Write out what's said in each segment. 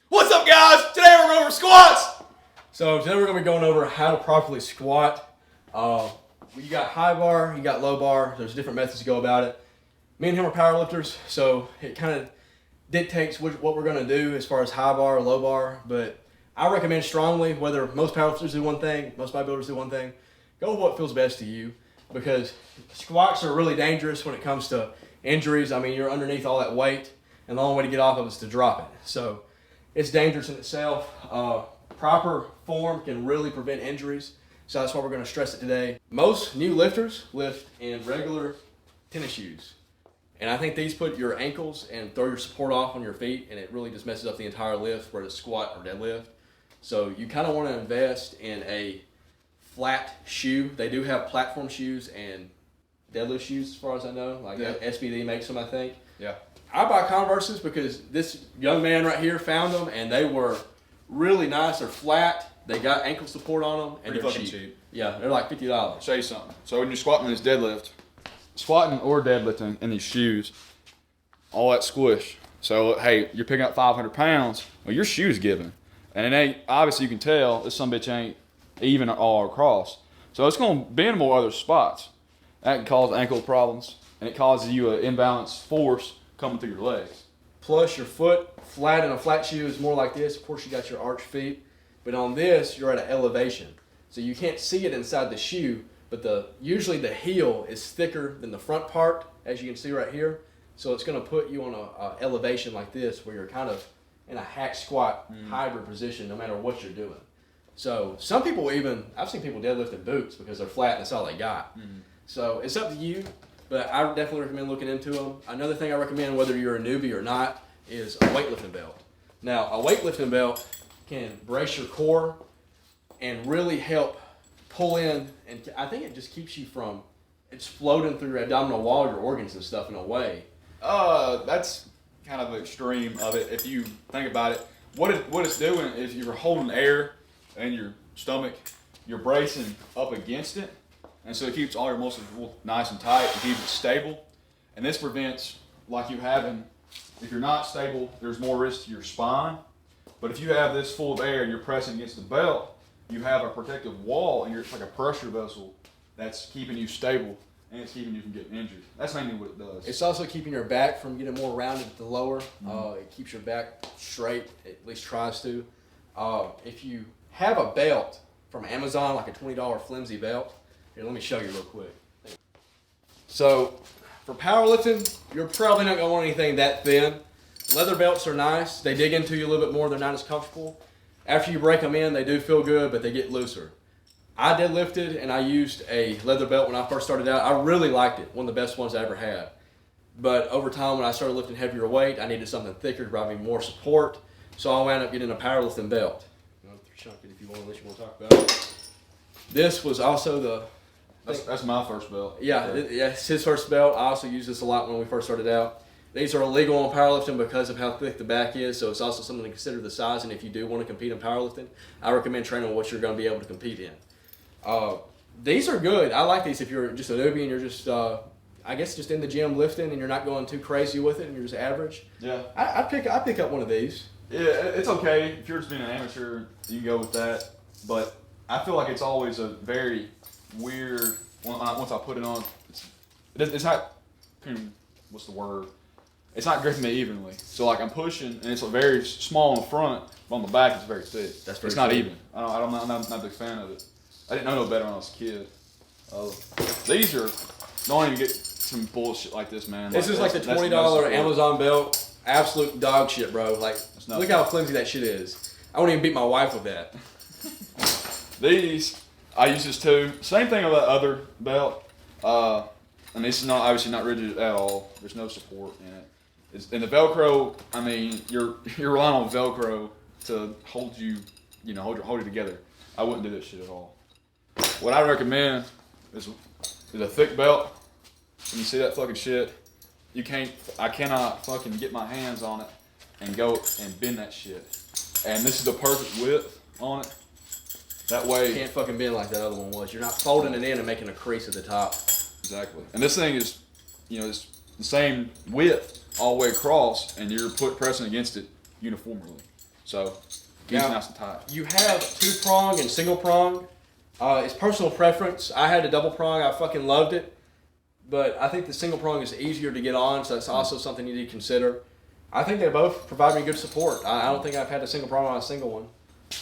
What's up, guys? Today we're going over squats. So today we're going to be going over how to properly squat. You got high bar, you got low bar. There's different methods to go about it. Me and him are powerlifters, so it kind of dictates what we're going to do as far as high bar or low bar. But I recommend strongly, whether most powerlifters do one thing, most bodybuilders do one thing, go with what feels best to you, because squats are really dangerous when it comes to injuries. I mean, you're underneath all that weight, and the only way to get off of it is to drop it. So it's dangerous in itself. Proper form can really prevent injuries, so that's why we're going to stress it today. Most new lifters lift in regular tennis shoes, and I think these put your ankles and throw your support off on your feet, and it really just messes up the entire lift, whether it's squat or deadlift. So you kind of want to invest in a flat shoe. They do have platform shoes and deadlift shoes, as far as I know. Like SBD makes them, I think. Yeah. I buy Converses because this young man right here found them, and they were really nice. They're flat. They got ankle support on them, and Pretty they're fucking cheap. Yeah, they're like $50. I'll show you something. So when you're squatting this deadlift, squatting or deadlifting in these shoes, all that squish. So hey, you're picking up 500 pounds. Well, your shoe's giving, and it ain't. Obviously, you can tell this some bitch ain't even all across. So it's gonna bend more other spots. That can cause ankle problems, and it causes you an imbalanced force coming through your legs. Plus, your foot flat in a flat shoe is more like this. Of course, you got your arched feet, but on this, you're at an elevation, so you can't see it inside the shoe. But usually the heel is thicker than the front part, as you can see right here. So it's going to put you on a elevation like this, where you're kind of in a hack squat hybrid position, no matter what you're doing. So some people I've seen people deadlift in boots because they're flat and that's all they got. So it's up to you, but I definitely recommend looking into them. Another thing I recommend, whether you're a newbie or not, is a weightlifting belt. Now, a weightlifting belt can brace your core and really help pull in, and I think it just keeps you from exploding through your abdominal wall, your organs and stuff in a way. That's kind of the extreme of it. If you think about it, what it's doing is you're holding air in your stomach, you're bracing up against it, and so it keeps all your muscles nice and tight and keeps it stable. And this prevents, like you having, if you're not stable, there's more risk to your spine. But if you have this full of air and you're pressing against the belt, you have a protective wall, and it's like a pressure vessel that's keeping you stable, and it's keeping you from getting injured. That's mainly what it does. It's also keeping your back from getting more rounded at the lower. It keeps your back straight, at least tries to. If you have a belt from Amazon, like a $20 flimsy belt, here, let me show you real quick. So for powerlifting, you're probably not going to want anything that thin. Leather belts are nice. They dig into you a little bit more. They're not as comfortable. After you break them in, they do feel good, but they get looser. I deadlifted and I used a leather belt when I first started out. I really liked it. One of the best ones I ever had. But over time, when I started lifting heavier weight, I needed something thicker to provide me more support. So I wound up getting a powerlifting belt. Chunk it if you want, unless you want to talk about it. This was also That's my first belt. Yeah, it's his first belt. I also used this a lot when we first started out. These are illegal in powerlifting because of how thick the back is, so it's also something to consider the size. And if you do want to compete in powerlifting, I recommend training what you're going to be able to compete in. These are good. I like these if you're just a newbie and you're just, I guess, just in the gym lifting and you're not going too crazy with it and you're just average. Yeah. I pick up one of these. Yeah, it's okay. If you're just being an amateur, you can go with that. But I feel like it's always a very weird, once I put it on, it's not, what's the word? It's not gripping me evenly. So like I'm pushing, and it's very small on the front, but on the back it's very thick. It's not even. I'm not a big fan of it. I didn't know no better when I was a kid. These don't even get some bullshit like this, man. This is like the $20 Amazon belt. Absolute dog shit, bro. Like, look how flimsy that shit is. I won't even beat my wife with that. These, I use this too. Same thing with that other belt. And this is obviously not rigid at all. There's no support in it. And the Velcro, I mean, you're relying on Velcro to hold you together. I wouldn't do this shit at all. What I recommend is a thick belt. When you see that fucking shit, I cannot fucking get my hands on it and go and bend that shit. And this is the perfect width on it. That way, you can't fucking bend like that other one was. You're not folding it in and making a crease at the top. Exactly. And this thing is, it's the same width all the way across, and you're pressing against it uniformly. So keeps it nice and tight. You have 2-prong and single prong. It's personal preference. I had a double prong. I fucking loved it. But I think the single prong is easier to get on, so that's also something you need to consider. I think they both provide me good support. I don't think I've had a single prong on a single one.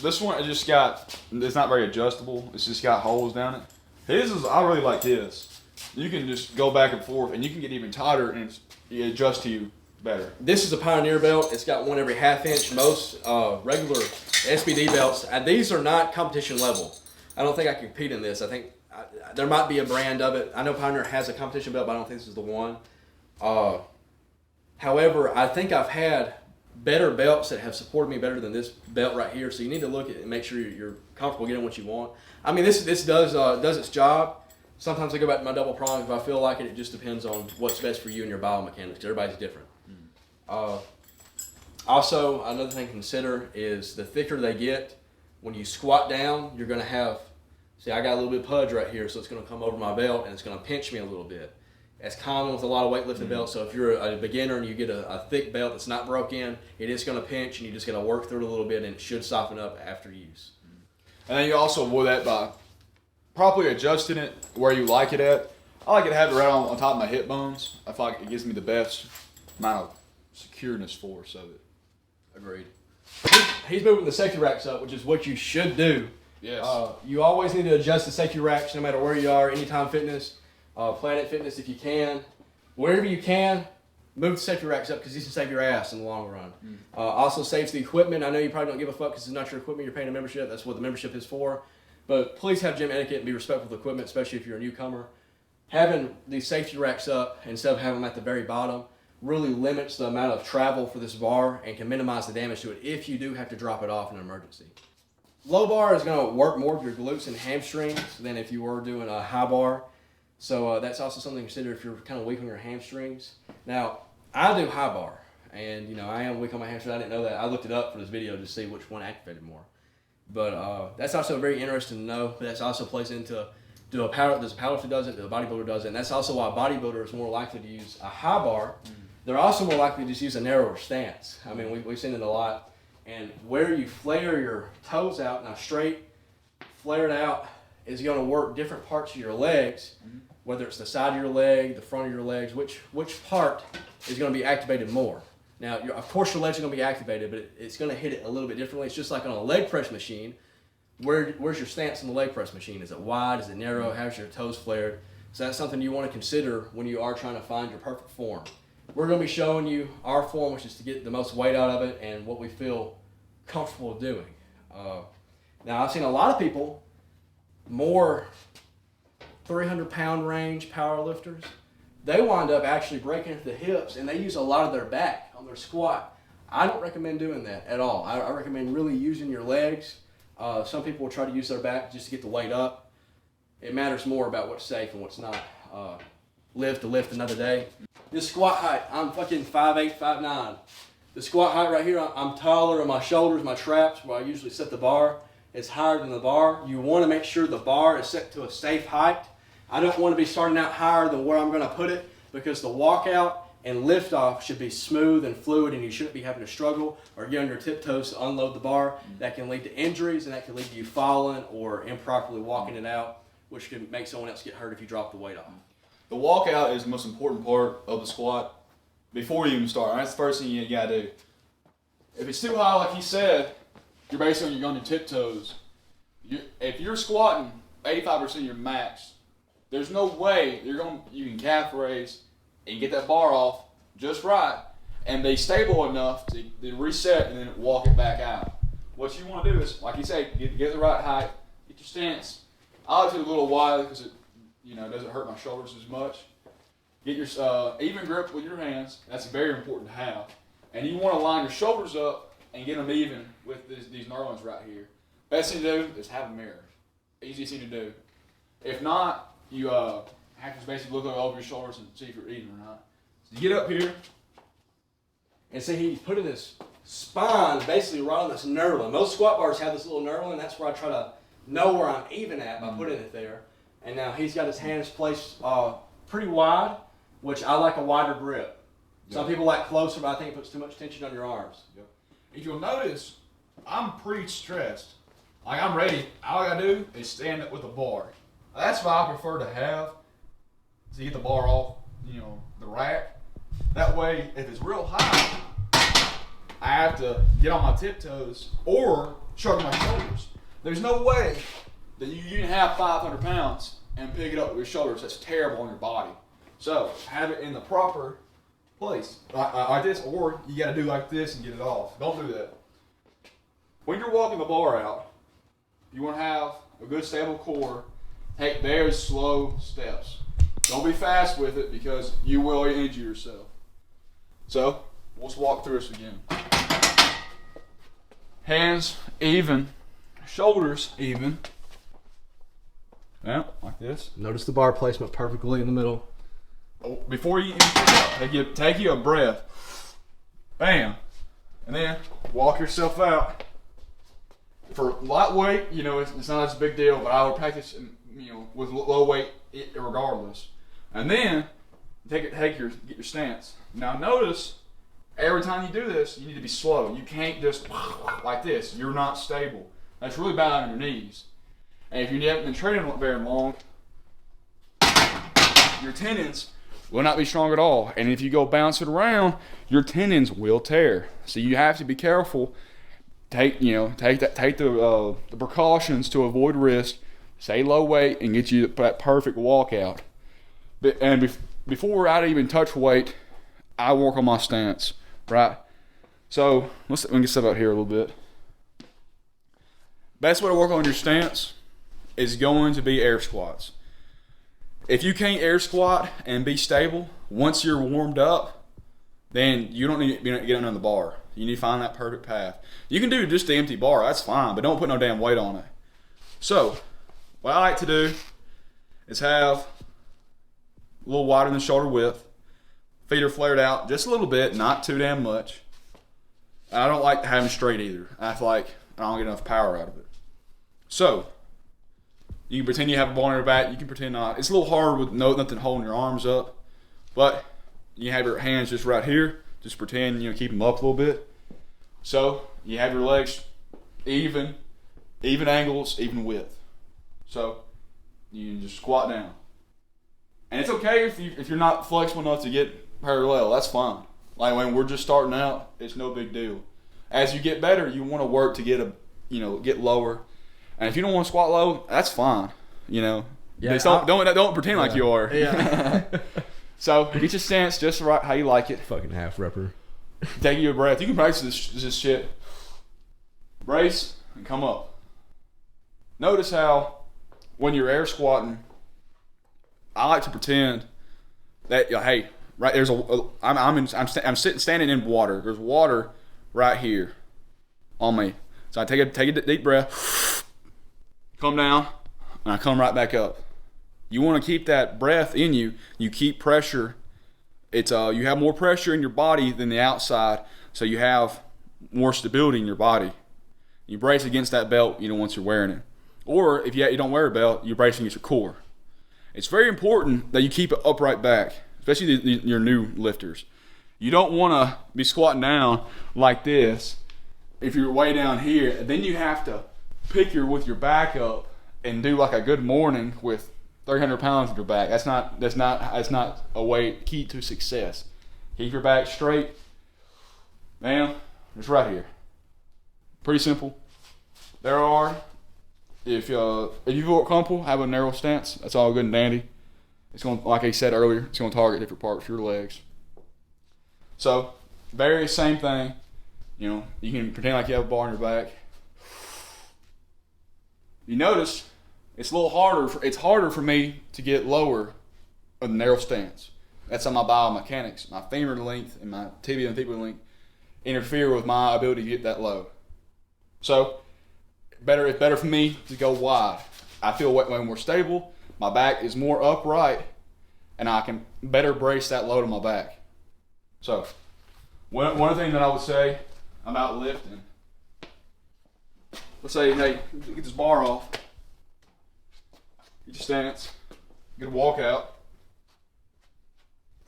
This one, it's not very adjustable. It's just got holes down it. His is, I really like his. You can just go back and forth, and you can get even tighter, and it adjusts to you better. This is a Pioneer belt. It's got one every half inch. Most regular SBD belts, these are not competition level. I don't think I can compete in this. I think there might be a brand of it. I know Pioneer has a competition belt, but I don't think this is the one. However, I think I've had better belts that have supported me better than this belt right here. So you need to look at it and make sure you're comfortable getting what you want. I mean, this does its job. Sometimes I go back to my double prong if I feel like it. It just depends on what's best for you and your biomechanics. Everybody's different. Also, another thing to consider is the thicker they get, when you squat down, you're going to have, see, I got a little bit of pudge right here, so it's going to come over my belt and it's going to pinch me a little bit. That's common with a lot of weightlifting belts, so if you're a beginner and you get a thick belt that's not broke in, it is going to pinch and you're just going to work through it a little bit and it should soften up after use. And then you also avoid that by properly adjusting it where you like it at. I like it to have it right on top of my hip bones. I feel like it gives me the best amount of secureness force of it. Agreed. He's moving the safety racks up, which is what you should do. Yes. You always need to adjust the safety racks no matter where you are, Anytime Fitness, Planet Fitness if you can. Wherever you can, move the safety racks up because these can save your ass in the long run. Also saves the equipment. I know you probably don't give a fuck because it's not your equipment. You're paying a membership. That's what the membership is for. But please have gym etiquette and be respectful of the equipment, especially if you're a newcomer. Having these safety racks up instead of having them at the very bottom really limits the amount of travel for this bar and can minimize the damage to it if you do have to drop it off in an emergency. Low bar is going to work more of your glutes and hamstrings than if you were doing a high bar. So that's also something to consider if you're kind of weak on your hamstrings. Now, I do high bar, and I am weak on my hamstrings. I didn't know that. I looked it up for this video to see which one activated more. But that's also very interesting to know. But that also plays into there's a powerlifter does it, the bodybuilder does it, and that's also why a bodybuilder is more likely to use a high bar. They're also more likely to just use a narrower stance. I mean, we've seen it a lot. And where you flare your toes out, now straight, flared out, is going to work different parts of your legs, whether it's the side of your leg, the front of your legs, which part is going to be activated more. Now, of course your legs are going to be activated, but it's going to hit it a little bit differently. It's just like on a leg press machine. Where's your stance on the leg press machine? Is it wide? Is it narrow? How's your toes flared? So that's something you want to consider when you are trying to find your perfect form. We're going to be showing you our form, which is to get the most weight out of it and what we feel comfortable doing. Now, I've seen a lot of people, more 300-pound range powerlifters, they wind up actually breaking into the hips and they use a lot of their back on their squat. I don't recommend doing that at all. I recommend really using your legs. Some people will try to use their back just to get the weight up. It matters more about what's safe and what's not. Live to lift another day. This squat height, I'm fucking 5'8", 5'9". The squat height right here, I'm taller on my shoulders, my traps, where I usually set the bar, is higher than the bar. You want to make sure the bar is set to a safe height. I don't want to be starting out higher than where I'm going to put it because the walkout and lift off should be smooth and fluid and you shouldn't be having to struggle or get on your tiptoes to unload the bar. That can lead to injuries and that can lead to you falling or improperly walking it out, which can make someone else get hurt if you drop the weight off. The walkout is the most important part of the squat before you even start. That's the first thing you gotta do. If it's too high, like he said, you're basically on your tiptoes. If you're squatting 85% of your max, there's no way you can calf raise and get that bar off just right and be stable enough to reset and then walk it back out. What you want to do is, like you say, get the right height, get your stance. I like to do a little wider because it doesn't hurt my shoulders as much. Get your even grip with your hands. That's very important to have. And you want to line your shoulders up and get them even with these knurlings right here. Best thing to do is have a mirror. Easiest thing to do. If not, you have to basically look over your shoulders and see if you're even or not. So you get up here. And see, he's putting his spine basically right on this knurling. Most squat bars have this little knurling. That's where I try to know where I'm even at by putting it there. And now he's got his hands placed pretty wide, which I like a wider grip. Some people like closer, but I think it puts too much tension on your arms. If you'll notice, I'm pretty stressed. Like I'm ready. All I gotta do is stand up with a bar. That's what I prefer to have. So you get the bar off, the rack. That way, if it's real high, I have to get on my tiptoes or shrug my shoulders. There's no way that you can have 500 pounds and pick it up with your shoulders. That's terrible on your body. So have it in the proper place, like this, or you got to do like this and get it off. Don't do that. When you're walking the bar out, you want to have a good stable core. Take very slow steps. Don't be fast with it because you will injure yourself. So let's walk through this again. Hands even, shoulders even. Yeah, like this. Notice the bar placement perfectly in the middle. Oh, before you even take you a breath. Bam. And then walk yourself out. For lightweight, it's not as a big deal, but I would practice, with low weight regardless. And then get your stance. Now notice, every time you do this, you need to be slow. You can't just like this. You're not stable. That's really bad on your knees. And if you haven't been training very long, your tendons will not be strong at all. And if you go bounce it around, your tendons will tear. So you have to be careful. Take the precautions to avoid risk. Stay low weight and get you that perfect walkout. And before I even touch weight, I work on my stance, right? So let me get stuff out here a little bit. Best way to work on your stance is going to be air squats. If you can't air squat and be stable, once you're warmed up, then you don't need to get under the bar. You need to find that perfect path. You can do just the empty bar, that's fine, but don't put no damn weight on it. So, what I like to do is have a little wider than shoulder width. Feet are flared out just a little bit, not too damn much. I don't like to have them straight either. I feel like I don't get enough power out of it. So, you can pretend you have a ball on your back, you can pretend not. It's a little hard with nothing holding your arms up, but you have your hands just right here. Just pretend, keep them up a little bit. So, you have your legs even angles, even width. So, you just squat down. And it's okay if you're not flexible enough to get parallel, that's fine. Like when we're just starting out, it's no big deal. As you get better, you want to work to get lower. And if you don't want to squat low, that's fine. Yeah, don't pretend like you are. Yeah. So get your stance just right how you like it. Fucking half repper. Take you a breath. You can practice this shit. Brace and come up. Notice how when you're air squatting, I like to pretend that hey, right there's I'm standing in water. There's water right here on me. So I take a deep breath, come down, and I come right back up. You want to keep that breath in you. You keep pressure. It's you have more pressure in your body than the outside, so you have more stability in your body. You brace against that belt, once you're wearing it. Or if you don't wear a belt, you're bracing against your core. It's very important that you keep it upright back, especially your new lifters. You don't want to be squatting down like this. If you're way down here, then you have to pick with your back up and do like a good morning with 300 pounds of your back. That's not a way key to success. Keep your back straight. Bam, it's right here. Pretty simple. If you feel comfortable, have a narrow stance. That's all good and dandy. It's going, like I said earlier, it's going to target different parts of your legs. So, very same thing. You can pretend like you have a bar on your back. You notice it's a little harder. It's harder for me to get lower with a narrow stance. That's on my biomechanics. My femur length and my tibia and fibula length interfere with my ability to get that low. So, it's better for me to go wide. I feel when we're stable, my back is more upright, and I can better brace that load on my back. So, one thing that I would say about lifting, let's say, hey, get this bar off, get your stance, get a walkout,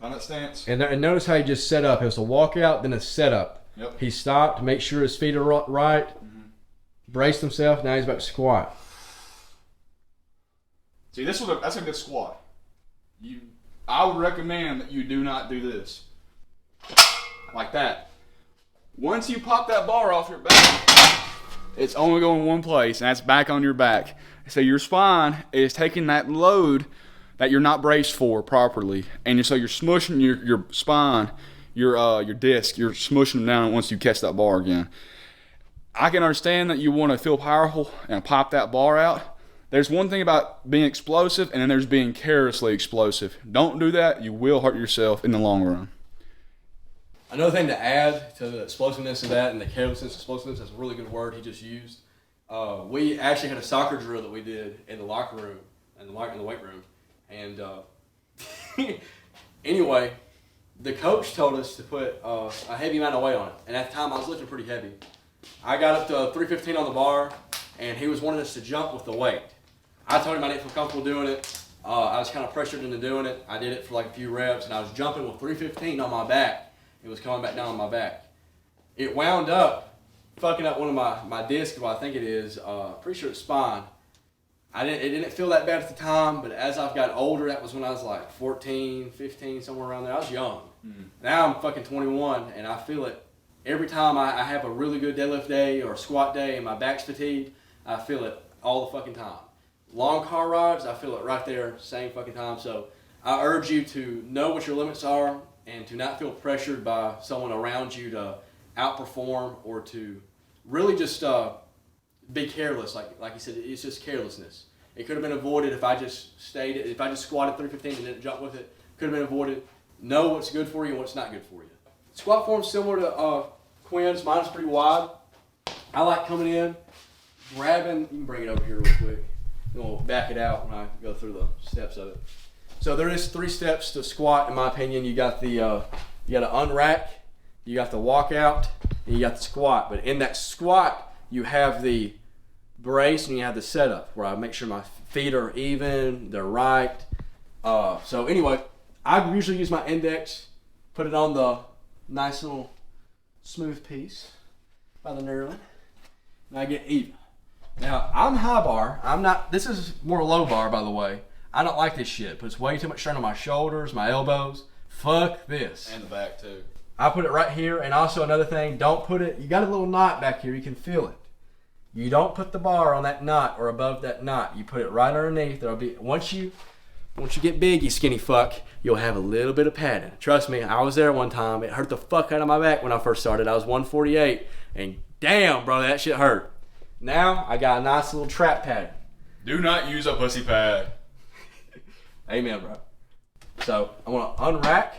find that stance. And notice how he just set up. It was a walkout, then a setup. Yep. He stopped to make sure his feet are right. Mm-hmm. braced himself. Now he's about to squat. See, that's a good squat. I would recommend that you do not do this. Like that. Once you pop that bar off your back, it's only going one place, and that's back on your back. So your spine is taking that load that you're not braced for properly, and so you're smushing your spine, your disc, you're smushing them down once you catch that bar again. I can understand that you want to feel powerful and pop that bar out. There's one thing about being explosive, and then there's being carelessly explosive. Don't do that. You will hurt yourself in the long run. Another thing to add to the explosiveness of that and the carelessness of explosiveness, that's a really good word he just used. We actually had a soccer drill that we did in the locker room, in the weight room. And anyway, the coach told us to put a heavy amount of weight on it. And at the time, I was lifting pretty heavy. I got up to 315 on the bar, and he was wanting us to jump with the weight. I told him I didn't feel comfortable doing it. I was kind of pressured into doing it. I did it for like a few reps, and I was jumping with 315 on my back. It was coming back down on my back. It wound up fucking up one of my discs, what I think it is. Pretty sure it's spine. It didn't feel that bad at the time, but as I've got older, that was when I was like 14, 15, somewhere around there. I was young. Mm-hmm. Now I'm fucking 21, and I feel it every time I have a really good deadlift day or squat day and my back's fatigued. I feel it all the fucking time. Long car rides, I feel it right there, same fucking time. So I urge you to know what your limits are and to not feel pressured by someone around you to outperform or to really just be careless. Like you said, it's just carelessness. It could have been avoided if I just squatted 315 and didn't jump with it. Could have been avoided. Know what's good for you and what's not good for you. Squat form's similar to Quinn's. Mine's pretty wide. I like coming in, grabbing. You can bring it over here real quick. We'll back it out when I go through the steps of it. So there is 3 steps to squat, in my opinion. You got the you got to unrack, you got the walk out, and you got the squat. But in that squat, you have the brace and you have the setup where I make sure my feet are even, they're right. So anyway, I usually use my index, put it on the nice little smooth piece by the knurling, and I get even. Now, I'm high bar. I'm not, this is more low bar, by the way. I don't like this shit. It puts way too much strain on my shoulders, my elbows. Fuck this. And the back, too. I put it right here, and also another thing, don't put it, you got a little knot back here, you can feel it. You don't put the bar on that knot or above that knot. You put it right underneath. There'll be, once you get big, you skinny fuck, you'll have a little bit of padding. Trust me, I was there one time. It hurt the fuck out of my back when I first started. I was 148, and damn, bro, that shit hurt. Now, I got a nice little trap pad. Do not use a pussy pad. Amen, bro. So, I'm going to unrack.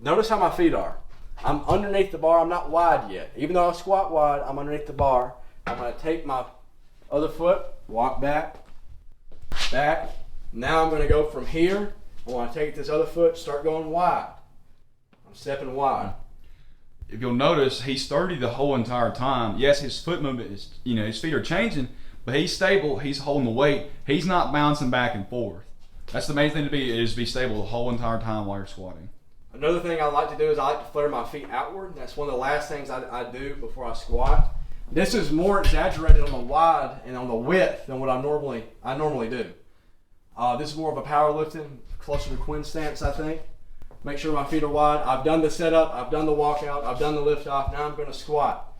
Notice how my feet are. I'm underneath the bar. I'm not wide yet. Even though I squat wide, I'm underneath the bar. I'm going to take my other foot, walk back. Now I'm going to go from here. I want to take this other foot, start going wide. I'm stepping wide. If you'll notice, he's sturdy the whole entire time. Yes, his foot movement is, his feet are changing, but he's stable. He's holding the weight. He's not bouncing back and forth. That's the main thing to be stable the whole entire time while you're squatting. Another thing I like to do is I like to flare my feet outward. That's one of the last things I do before I squat. This is more exaggerated on the wide and on the width than what I normally do. This is more of a powerlifting, closer to Quinn stance, I think. Make sure my feet are wide. I've done the setup, I've done the walkout, I've done the lift off. Now I'm going to squat.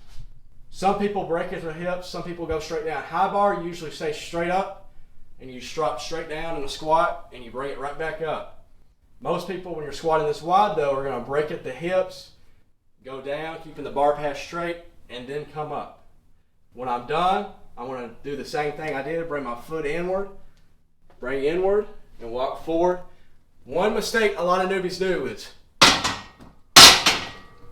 Some people break at their hips, some people go straight down. High bar, you usually stay straight up, and you drop straight down in a squat, and you bring it right back up. Most people, when you're squatting this wide, though, are going to break at the hips, go down, keeping the bar pass straight, and then come up. When I'm done, I'm going to do the same thing I did, bring my foot inward, bring inward, and walk forward. One mistake a lot of newbies do is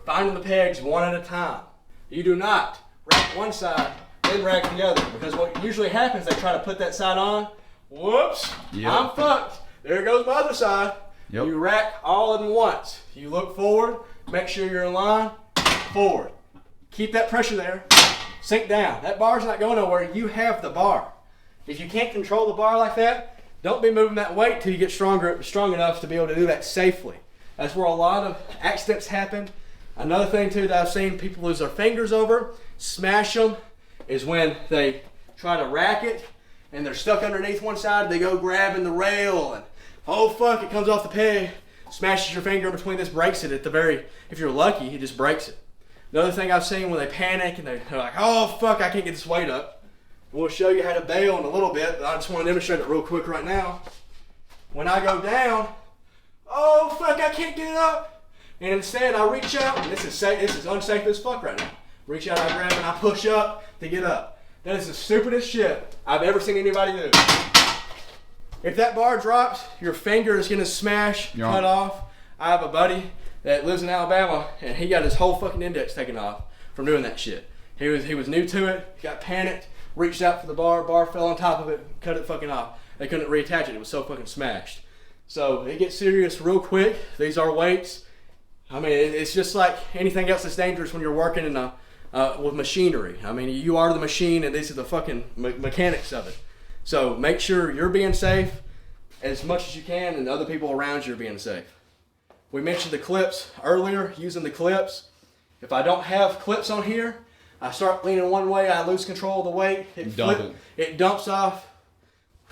finding the pegs one at a time. You do not rack one side, then rack the other, because what usually happens, they try to put that side on. Whoops, yep. I'm fucked. There goes my other side. Yep. You rack all of them once. You look forward, make sure you're in line, forward. Keep that pressure there, sink down. That bar's not going nowhere. You have the bar. If you can't control the bar like that, don't be moving that weight till you get strong enough to be able to do that safely. That's where a lot of accidents happen. Another thing too that I've seen people lose their fingers over, smash them is when they try to rack it and they're stuck underneath one side, they go grabbing the rail and oh fuck, it comes off the peg, smashes your finger in between this, breaks it at the very, if you're lucky, it just breaks it. Another thing I've seen when they panic and they're like, oh fuck, I can't get this weight up. We'll show you how to bail in a little bit, but I just want to demonstrate it real quick right now. When I go down, oh fuck, I can't get it up. And instead I reach out, and this is unsafe as fuck right now. Reach out, I grab and I push up to get up. That is the stupidest shit I've ever seen anybody do. If that bar drops, your finger is gonna smash, cut off. I have a buddy that lives in Alabama and he got his whole fucking index taken off from doing that shit. He was new to it, got panicked, reached out for the bar fell on top of it, cut it fucking off. They couldn't reattach it, it was so fucking smashed. So it gets serious real quick. These are weights. I mean, it's just like anything else that's dangerous when you're working in with machinery. I mean, you are the machine and these are the fucking mechanics of it. So make sure you're being safe as much as you can and other people around you are being safe. We mentioned the clips earlier, using the clips. If I don't have clips on here, I start leaning one way, I lose control of the weight. It dumps off,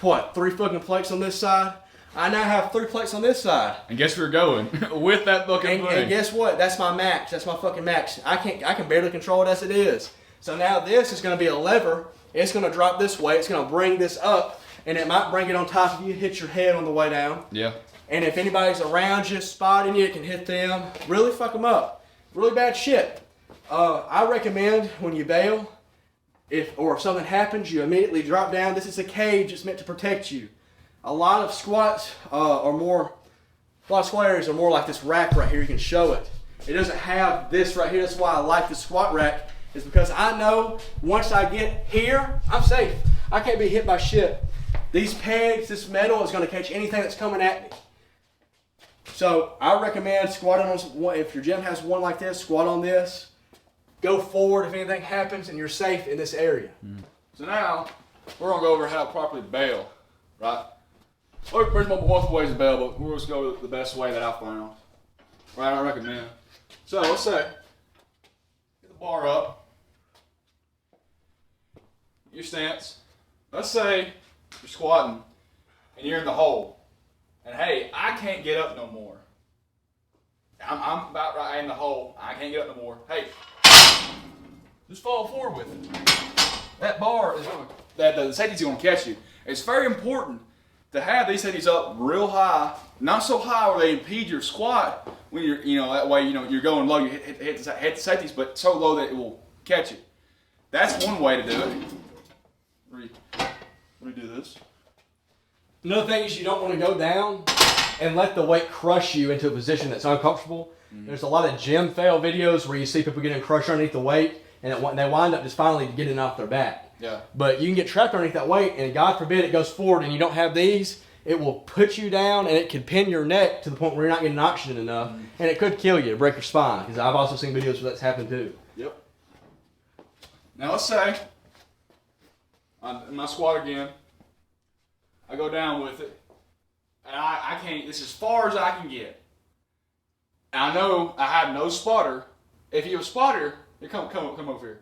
what, 3 fucking plates on this side? I now have 3 plates on this side. And guess where we're going with that fucking thing. And guess what? That's my max. That's my fucking max. I can barely control it as it is. So now this is going to be a lever. It's going to drop this way. It's going to bring this up, and it might bring it on top of you, hit your head on the way down. Yeah. And if anybody's around you, spotting you, it can hit them. Really fuck them up. Really bad shit. I recommend when you bail, if something happens, you immediately drop down. This is a cage. It's meant to protect you. A lot of squats a lot of squat areas are more like this rack right here. You can show it. It doesn't have this right here. That's why I like the squat rack, is because I know once I get here, I'm safe. I can't be hit by shit. These pegs, this metal is going to catch anything that's coming at me. So I recommend squatting on one. If your gym has one like this, squat on this. Go forward if anything happens, and you're safe in this area. So now we're going to go over how to properly bail, right? Look, there's multiple ways to bail, but we're just going to go with the best way that I found. Right, I recommend. So let's say, get the bar up, your stance. Let's say you're squatting and you're in the hole. And hey, I can't get up no more. I'm about right in the hole. I can't get up no more. Hey, just fall forward with it. That bar is going to, the safety's going to catch you. It's very important to have these safeties up real high, not so high where they impede your squat when you're, that way, you're going low, you hit the safeties, but so low that it will catch you. That's one way to do it. Redo this. Another thing is you don't want to go down and let the weight crush you into a position that's uncomfortable. There's a lot of gym fail videos where you see people getting crushed underneath the weight and they wind up just finally getting off their back. Yeah. But you can get trapped underneath that weight, and God forbid it goes forward and you don't have these, it will put you down and it can pin your neck to the point where you're not getting oxygen enough, and it could kill you, break your spine, because I've also seen videos where that's happened too. Yep. Now let's say, in my squat again, I go down with it, and I can't, this is as far as I can get. And I know I have no spotter. If you have a spotter, you come over here.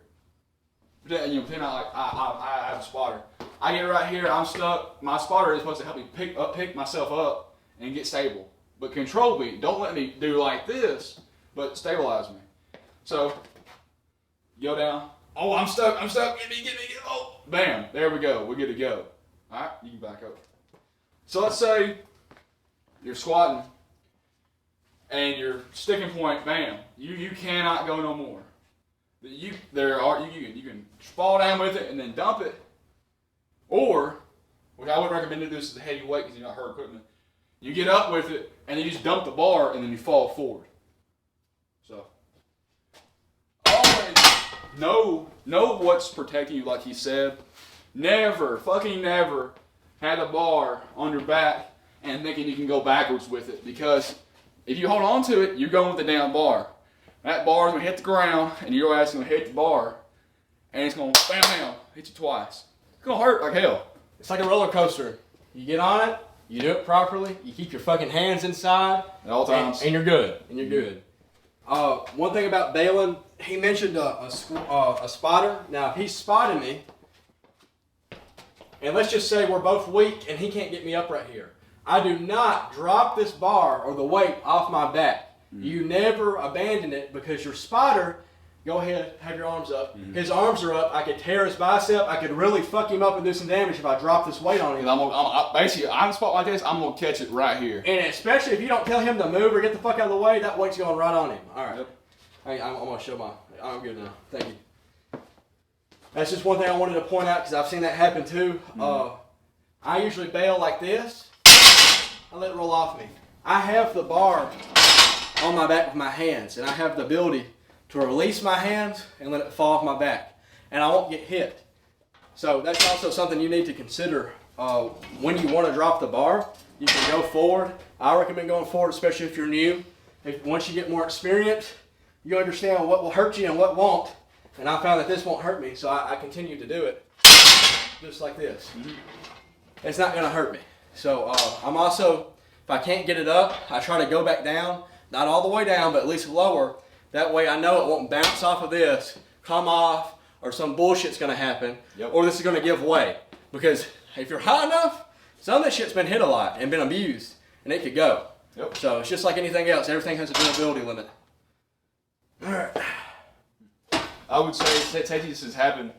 Pretend I have a spotter. I get right here, I'm stuck. My spotter is supposed to help me pick myself up and get stable. But control me. Don't let me do like this, but stabilize me. So, go down. Oh, I'm stuck. Get me. Oh, bam. There we go. We're good to go. All right, you can back up. So let's say you're squatting and your sticking point, bam. You cannot go no more. You can fall down with it and then dump it, or which I would recommend to do this as a heavy weight because you're not hurt equipment. You get up with it and you just dump the bar and then you fall forward. So always know what's protecting you, like he said. Never, fucking never, have the bar on your back and thinking you can go backwards with it, because if you hold on to it, you're going with the damn bar. That bar is going to hit the ground, and your ass is going to hit the bar, and it's going to bam, bam, hit you twice. It's going to hurt like hell. It's like a roller coaster. You get on it, you do it properly, you keep your fucking hands inside at all times, and you're good. One thing about bailing, he mentioned a spotter. Now, if he's spotting me, and let's just say we're both weak and he can't get me up right here, I do not drop this bar or the weight off my back. You never abandon it, because your spotter, go ahead, have your arms up. His arms are up. I could tear his bicep. I could really fuck him up and do some damage if I drop this weight on him. Basically, I'm a spot like this, I'm going to catch it right here. And especially if you don't tell him to move or get the fuck out of the way, that weight's going right on him. All right. Yep. I'm going to show my... I'm good now. Thank you. That's just one thing I wanted to point out, because I've seen that happen too. I usually bail like this. I let it roll off me. I have the bar on my back with my hands, and I have the ability to release my hands and let it fall off my back, and I won't get hit. So that's also something you need to consider when you want to drop the bar. You can go forward. I recommend going forward, especially if you're new. Once you get more experience, you understand what will hurt you and what won't. And I found that this won't hurt me, so I continue to do it just like this. It's not going to hurt me. So I'm also, if I can't get it up, I try to go back down. Not all the way down, but at least lower. That way I know it won't bounce off of this, come off, or some bullshit's going to happen, or this is going to give way. Because if you're high enough, some of this shit's been hit a lot and been abused, and it could go. So it's just like anything else. Everything has a durability limit. All right. I would say safeties has happened.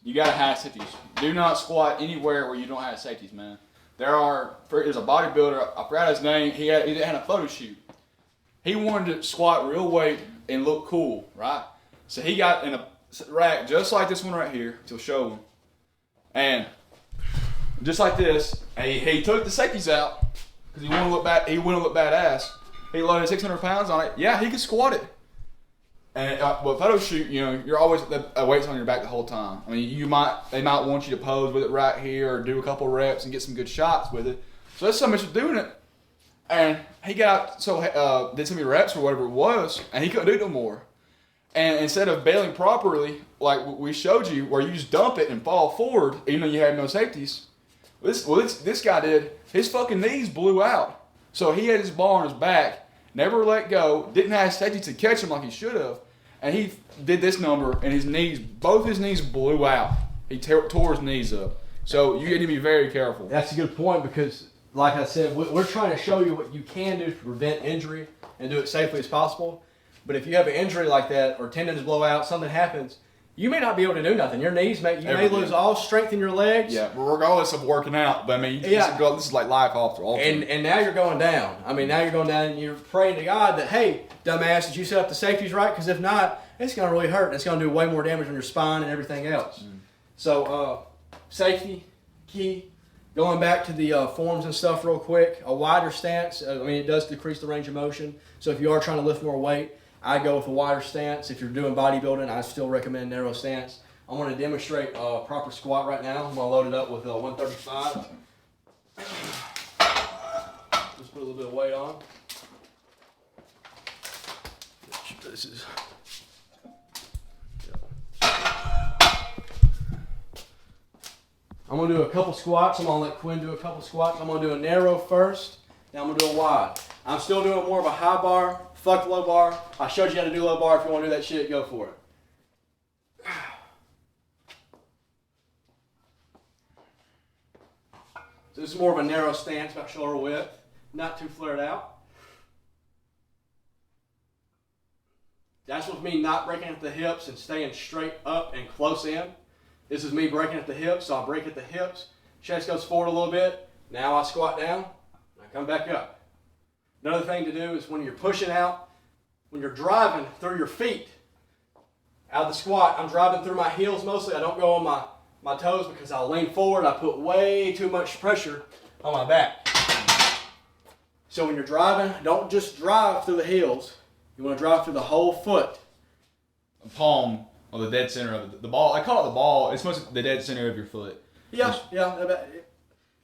You got to have safeties. Do not squat anywhere where you don't have safeties, man. There's a bodybuilder, I forgot his name, he had a photo shoot. He wanted to squat real weight and look cool, right? So he got in a rack just like this one right here, to show him. And just like this, and he took the safeties out because he wanted to look badass. He loaded 600 pounds on it. Yeah, he could squat it. And with photo shoot, you're always the weight's on your back the whole time. I mean, they might want you to pose with it right here or do a couple reps and get some good shots with it. So that's so much of doing it. And he got did so many reps or whatever it was, and he couldn't do it no more. And instead of bailing properly, like we showed you, where you just dump it and fall forward, even though you had no safeties, this guy did. His fucking knees blew out. So he had his bar on his back, never let go, didn't have safety to catch him like he should have, and he did this number, and both his knees blew out. He tore his knees up. So you need to be very careful. That's a good point, because like I said, we're trying to show you what you can do to prevent injury and do it safely as possible. But if you have an injury like that, or tendons blow out, something happens, you may not be able to do nothing. Your knees may lose all strength in your legs. Yeah, but regardless of working out, but I mean, this is like life after all. And now you're going down. I mean, now you're going down and you're praying to God that, hey, dumbass, did you set up the safeties right? Because if not, it's going to really hurt. And it's going to do way more damage on your spine and everything else. So safety, key. Going back to the forms and stuff real quick, a wider stance, I mean, it does decrease the range of motion. So if you are trying to lift more weight, I go with a wider stance. If you're doing bodybuilding, I still recommend narrow stance. I want to demonstrate a proper squat right now. I'm going to load it up with 135. Just put a little bit of weight on. This is... I'm going to do a couple squats. I'm going to let Quinn do a couple squats. I'm going to do a narrow first. Then I'm going to do a wide. I'm still doing more of a high bar. Fuck low bar. I showed you how to do low bar. If you want to do that shit, go for it. So this is more of a narrow stance, about shoulder width. Not too flared out. That's with me not breaking at the hips and staying straight up and close in. This is me breaking at the hips, so I'll break at the hips. Chest goes forward a little bit. Now I squat down, I come back up. Another thing to do is when you're pushing out, when you're driving through your feet, out of the squat, I'm driving through my heels mostly. I don't go on my toes because I'll lean forward. I put way too much pressure on my back. So when you're driving, don't just drive through the heels. You want to drive through the whole foot. A palm. Or the dead center of the ball. I call it the ball. It's mostly the dead center of your foot. Yeah.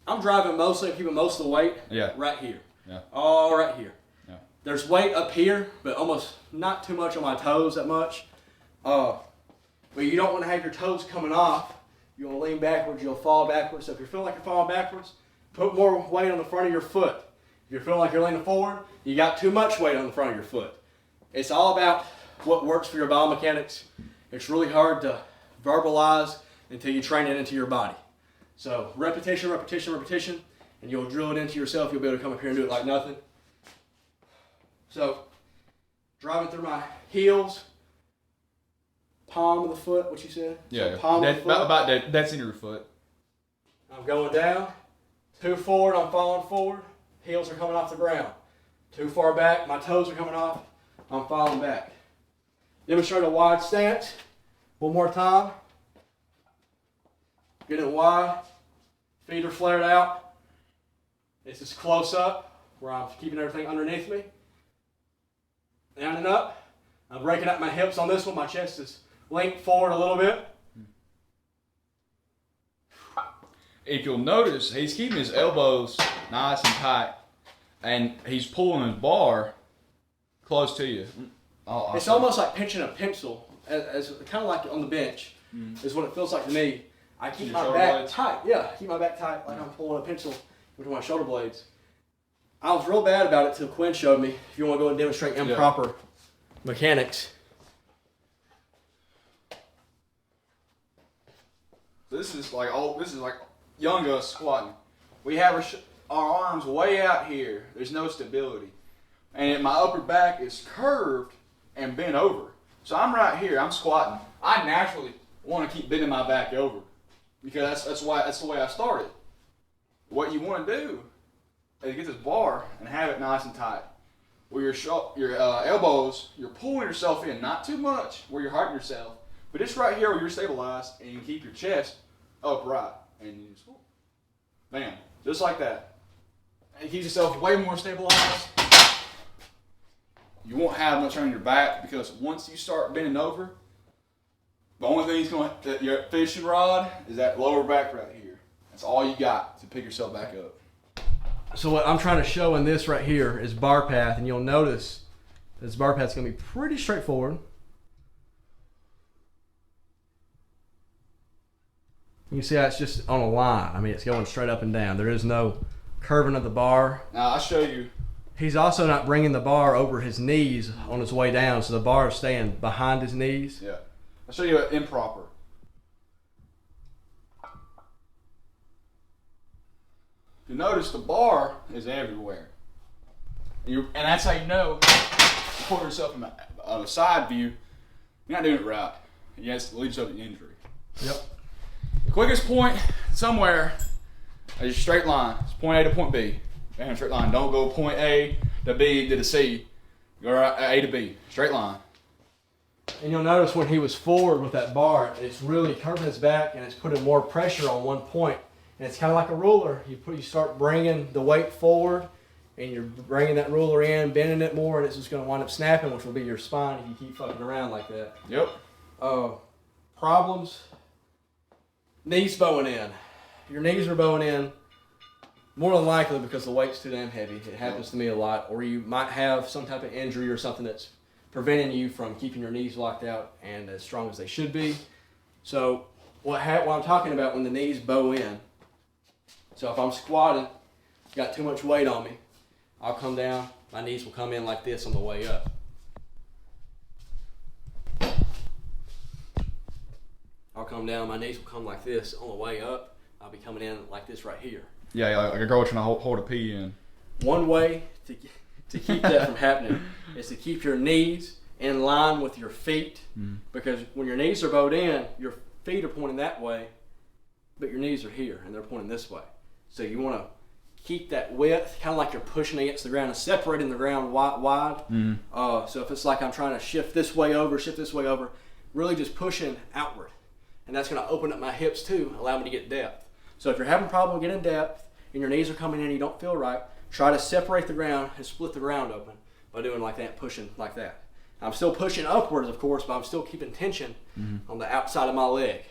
I'm driving mostly, keeping most of the weight right here. Yeah. All right here. Yeah. There's weight up here, but almost not too much on my toes that much. But you don't want to have your toes coming off. You'll lean backwards, you'll fall backwards. So if you're feeling like you're falling backwards, put more weight on the front of your foot. If you're feeling like you're leaning forward, you got too much weight on the front of your foot. It's all about what works for your biomechanics. It's really hard to verbalize until you train it into your body. So repetition, repetition, repetition, and you'll drill it into yourself. You'll be able to come up here and do it like nothing. So driving through my heels, palm of the foot, what you said? Yeah, so palm of the foot. about that. That's in your foot. I'm going down, 2 forward, I'm falling forward, heels are coming off the ground. 2 far back, my toes are coming off, I'm falling back. Demonstrate a wide stance, one more time. Get it wide, feet are flared out. This is close up, where I'm keeping everything underneath me. Down and up, I'm breaking up my hips on this one, my chest is linked forward a little bit. If you'll notice, he's keeping his elbows nice and tight, and he's pulling his bar close to you. It's almost like pinching a pencil, as kind of like on the bench, is what it feels like to me. I keep my back tight. Yeah, keep my back tight like I'm pulling a pencil between my shoulder blades. I was real bad about it till Quinn showed me. If you want to go and demonstrate improper mechanics. This is like young us squatting. We have our arms way out here. There's no stability. And my upper back is curved and bent over. So I'm right here, I'm squatting. I naturally want to keep bending my back over because that's the way I started. What you want to do is get this bar and have it nice and tight. Where your elbows, you're pulling yourself in, not too much where you're hurting yourself, but just right here where you're stabilized and you keep your chest upright. And you just, bam, just like that. And you keep yourself way more stabilized. You won't have much on your back because once you start bending over, the only thing that's going to your fishing rod is that lower back right here. That's all you got to pick yourself back up. So what I'm trying to show in this right here is bar path, and you'll notice this bar path is going to be pretty straightforward. You see how it's just on a line. I mean, it's going straight up and down. There is no curving of the bar. Now, I'll show you. He's also not bringing the bar over his knees on his way down, so the bar is staying behind his knees. Yeah. I'll show you an improper. You notice the bar is everywhere. And that's how you know, you pull yourself in a side view, you're not doing it right. Yes, it leads to an injury. Yep. The quickest point somewhere is a straight line. It's point A to point B. And a straight line. Don't go point A to B to C. Go A to B. Straight line. And you'll notice when he was forward with that bar, it's really curving his back and it's putting more pressure on one point. And it's kind of like a ruler. You start bringing the weight forward and you're bringing that ruler in, bending it more, and it's just going to wind up snapping, which will be your spine if you keep fucking around like that. Yep. Problems. Knees bowing in. Your knees are bowing in more than likely because the weight's too damn heavy. It happens to me a lot. Or you might have some type of injury or something that's preventing you from keeping your knees locked out and as strong as they should be. So what I'm talking about when the knees bow in, so if I'm squatting, got too much weight on me, I'll come down, my knees will come in like this on the way up. I'll come down, my knees will come like this on the way up. I'll be coming in like this right here. Yeah, like a girl trying to hold a pee in. One way to keep that from happening is to keep your knees in line with your feet, because when your knees are bowed in, your feet are pointing that way, but your knees are here and they're pointing this way. So you want to keep that width, kind of like you're pushing against the ground and separating the ground wide. So if it's like I'm trying to shift this way over, really just pushing outward. And that's going to open up my hips too, allow me to get depth. So if you're having a problem getting depth and your knees are coming in and you don't feel right, try to separate the ground and split the ground open by doing like that, pushing like that. I'm still pushing upwards, of course, but I'm still keeping tension on the outside of my leg.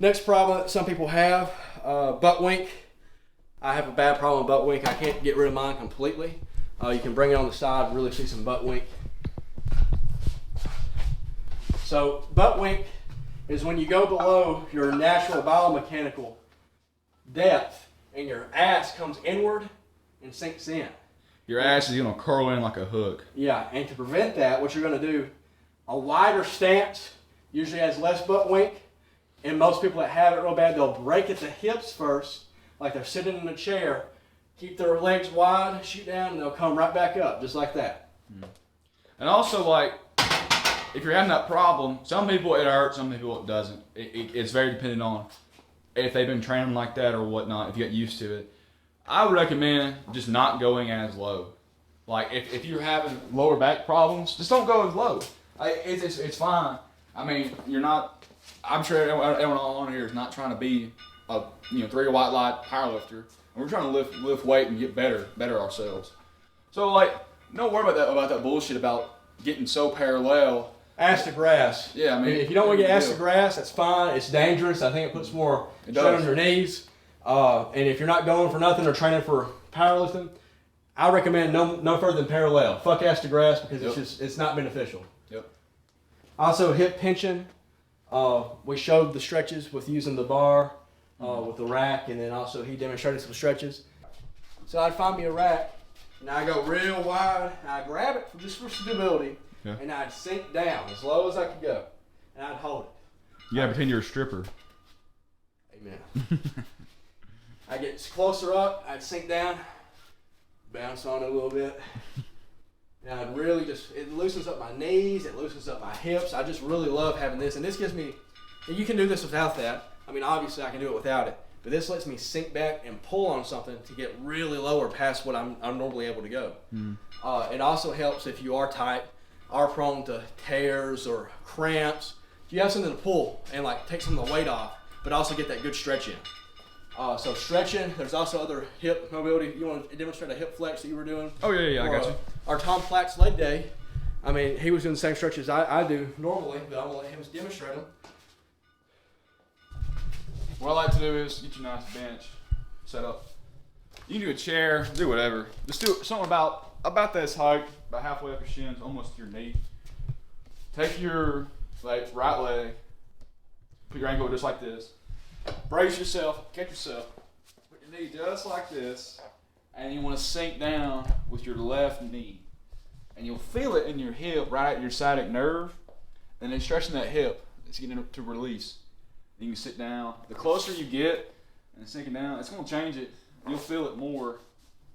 Next problem that some people have, butt wink. I have a bad problem with butt wink. I can't get rid of mine completely. You can bring it on the side, really see some butt wink. So butt wink is when you go below your natural biomechanical depth and your ass comes inward and sinks in. Your ass is gonna curl in like a hook. Yeah, and to prevent that, what you're gonna do, a wider stance usually has less butt wink. And most people that have it real bad, they'll break at the hips first, like they're sitting in a chair, keep their legs wide, shoot down, and they'll come right back up, just like that. And also, like, if you're having that problem, some people it hurts, some people it doesn't. It's very dependent on if they've been training like that or whatnot, if you get used to it. I would recommend just not going as low. Like, if you're having lower back problems, just don't go as low. It's fine. I mean, you're not, I'm sure everyone on here is not trying to be a 3 white light powerlifter. And we're trying to lift weight and get better ourselves. So, like, don't worry about that bullshit about getting so parallel. Ass to grass. Yeah, I mean, if you don't want to get ass to grass, that's fine. It's dangerous. I think it puts more strain on your knees. And if you're not going for nothing or training for powerlifting, I recommend no further than parallel. Fuck ass to grass because it's not beneficial. Yep. Also, hip pinching. We showed the stretches with using the bar, with the rack, and then also he demonstrated some stretches. So I'd find me a rack, and I go real wide, and I grab it just for stability, and I'd sink down as low as I could go, and I'd hold it. You gotta pretend you're a stripper. Amen. I get closer up, I'd sink down, bounce on it a little bit. And I'd really it loosens up my knees, it loosens up my hips. I just really love having this. And this gives me, and you can do this without that. I mean, obviously I can do it without it. But this lets me sink back and pull on something to get really lower past what I'm normally able to go. It also helps if you are tight, are prone to tears or cramps. You have something to pull and like take some of the weight off, but also get that good stretch in. So stretching, there's also other hip mobility. You want to demonstrate a hip flex that you were doing? Oh yeah, I got you. Our Tom Platt's leg day. I mean, he was doing the same stretches I do normally, but I'm going to let him demonstrate them. What I like to do is get you a nice bench set up. You can do a chair, do whatever. Just do something about this height, about halfway up your shins, almost to your knee. Take your right leg, put your ankle just like this. Brace yourself, catch yourself. Put your knee just like this, and you want to sink down with your left knee. And you'll feel it in your hip, right at your sciatic nerve, and then stretching that hip, it's getting it to release. You can sit down. The closer you get and sinking down, it's going to change it. You'll feel it more,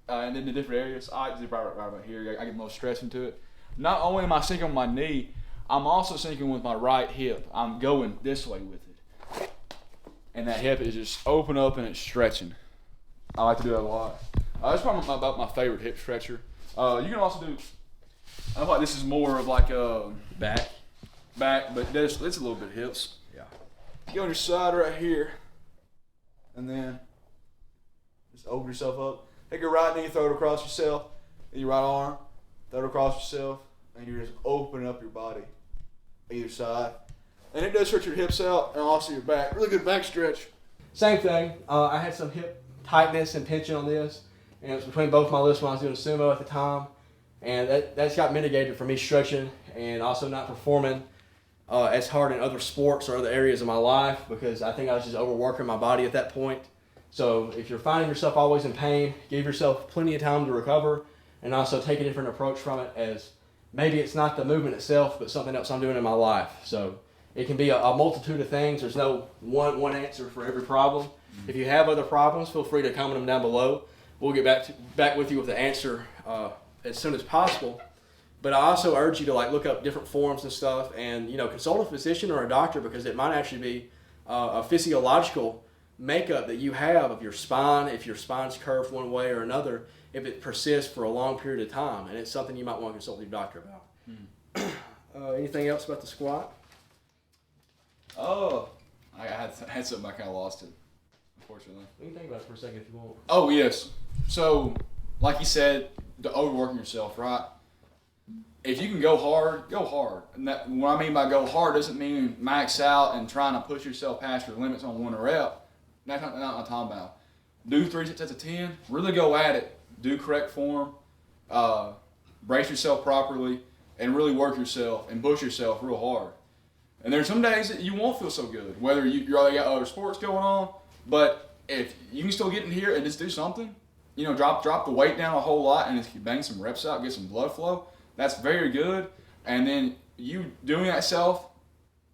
and then the different areas. I do right about here. I get most stress into it. Not only am I sinking on my knee, I'm also sinking with my right hip. I'm going this way with it. And that hip is just open up and it's stretching. I like to do that a lot. That's probably about my favorite hip stretcher. You can also do, I feel like this is more of like a back, but it's a little bit hips. Yeah. Get on your side right here, and then just open yourself up. Take your right knee, throw it across yourself, and your right arm, throw it across yourself, and you're just opening up your body, either side. And it does stretch your hips out and also your back. Really good back stretch. Same thing. I had some hip tightness and pinching on this, and it was between both my lifts when I was doing sumo at the time, and that's got mitigated for me stretching and also not performing as hard in other sports or other areas of my life because I think I was just overworking my body at that point. So if you're finding yourself always in pain, give yourself plenty of time to recover and also take a different approach from it as maybe it's not the movement itself, but something else I'm doing in my life. So it can be a multitude of things. There's no one answer for every problem. If you have other problems, feel free to comment them down below. We'll get back with you with the answer as soon as possible. But I also urge you to look up different forums and stuff and consult a physician or a doctor because it might actually be a physiological makeup that you have of your spine, if your spine's curved one way or another, if it persists for a long period of time. And it's something you might want to consult with your doctor about. Anything else about the squat? Oh, I had something, I kind of lost it, unfortunately. We can think about it for a second if you want. Oh, yes. So, like you said, the overworking yourself, right? If you can go hard, go hard. And what I mean by go hard doesn't mean max out and trying to push yourself past your limits on one rep. That's not what I'm talking about. Do 3 sets of 10. Really go at it. Do correct form. Brace yourself properly. And really work yourself and push yourself real hard. And there's some days that you won't feel so good, whether you already got other sports going on, but if you can still get in here and just do something, drop the weight down a whole lot and just bang some reps out, get some blood flow. That's very good. And then you doing that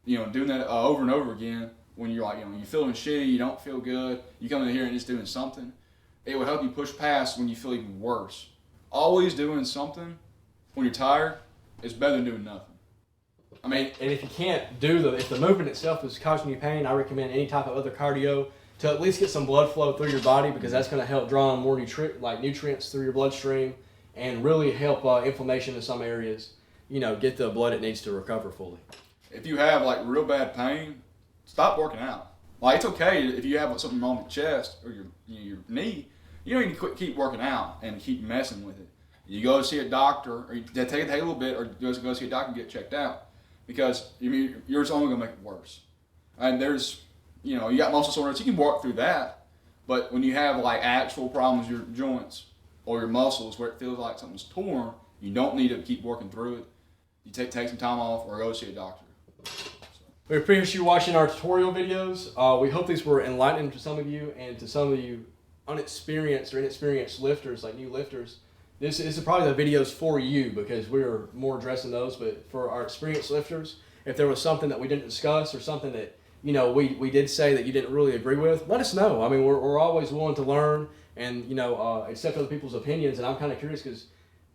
doing that over and over again when you're like, you're feeling shitty, you don't feel good, you come in here and just doing something, it will help you push past when you feel even worse. Always doing something when you're tired is better than doing nothing. I mean, and if you can't if the movement itself is causing you pain, I recommend any type of other cardio to at least get some blood flow through your body, because that's going to help draw in more nutrients through your bloodstream and really help inflammation in some areas. Get the blood it needs to recover fully. If you have like real bad pain, stop working out. Like, it's okay if you have something wrong with your chest or your knee. You don't need to keep working out and keep messing with it. You go see a doctor, or you take a little bit, or just go see a doctor and get checked out, because you're just only gonna make it worse. And there's, you got muscle soreness, you can work through that, but when you have like actual problems with your joints or your muscles where it feels like something's torn, you don't need to keep working through it. You take some time off or go see a doctor. We appreciate you watching our tutorial videos. We hope these were enlightening to some of you, and to some of you unexperienced or inexperienced lifters, like new lifters. This is probably the videos for you, because we're more addressing those. But for our experienced lifters, if there was something that we didn't discuss or something that we did say that you didn't really agree with, let us know. I mean, we're always willing to learn and accept other people's opinions. And I'm kind of curious, because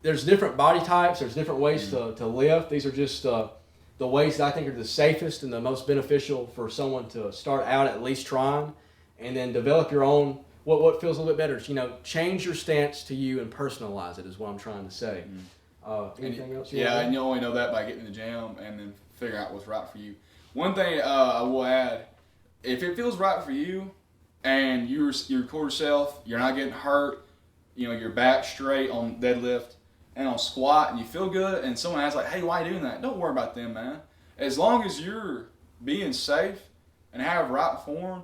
there's different body types, there's different ways to lift. These are just the ways that I think are the safest and the most beneficial for someone to start out at least trying, and then develop your own. What feels a little bit better, change your stance to you and personalize it, is what I'm trying to say. Anything else? And you only know that by getting in the gym and then figuring out what's right for you. One thing I will add, if it feels right for you and you're your core self, you're not getting hurt, your back straight on deadlift and on squat, and you feel good, and someone asks like, hey, why are you doing that? Don't worry about them, man. As long as you're being safe and have right form,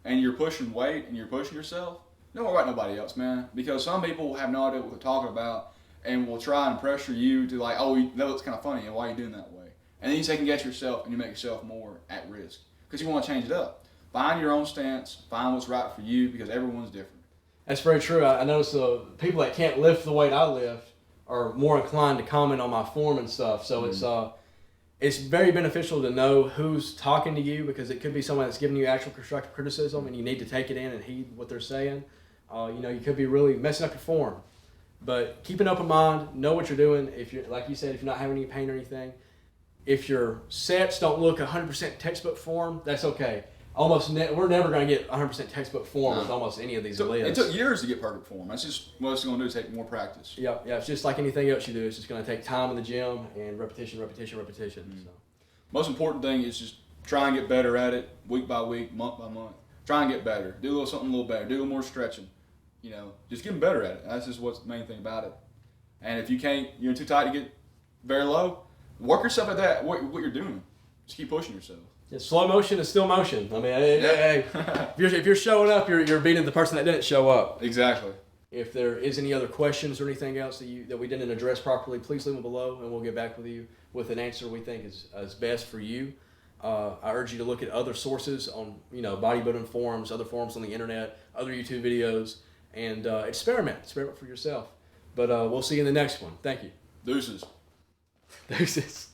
and you're pushing weight and you're pushing yourself, don't worry about nobody else, man. Because some people have no idea what they're talking about and will try and pressure you to like, oh, that looks kind of funny, and why are you doing that way? And then you second guess yourself and you make yourself more at risk because you want to change it up. Find your own stance, find what's right for you, because everyone's different. That's very true. I notice the people that can't lift the weight I lift are more inclined to comment on my form and stuff. So it's very beneficial to know who's talking to you, because it could be someone that's giving you actual constructive criticism, and you need to take it in and heed what they're saying. You could be really messing up your form. But keep an open mind, know what you're doing. If you're, like you said, if you're not having any pain or anything, if your sets don't look 100% textbook form, that's okay. We're never going to get 100% textbook form with almost any of these lifts. It took years to get perfect form. That's just what it's going to do, is take more practice. Yeah, it's just like anything else you do. It's just going to take time in the gym and repetition. So. Most important thing is just try and get better at it, week by week, month by month. Try and get better. Do something a little better. Do a little more stretching. Just getting better at it. That's just what's the main thing about it. And if you can't, you're too tight to get very low, work yourself at that, what you're doing. Just keep pushing yourself. Yeah, slow motion is still motion. I mean, hey, if you're showing up, you're beating the person that didn't show up. Exactly. If there is any other questions or anything else that we didn't address properly, please leave them below, and we'll get back with you with an answer we think is best for you. I urge you to look at other sources on bodybuilding forums, other forums on the internet, other YouTube videos, and experiment for yourself. But we'll see you in the next one. Thank you. Deuces. Deuces.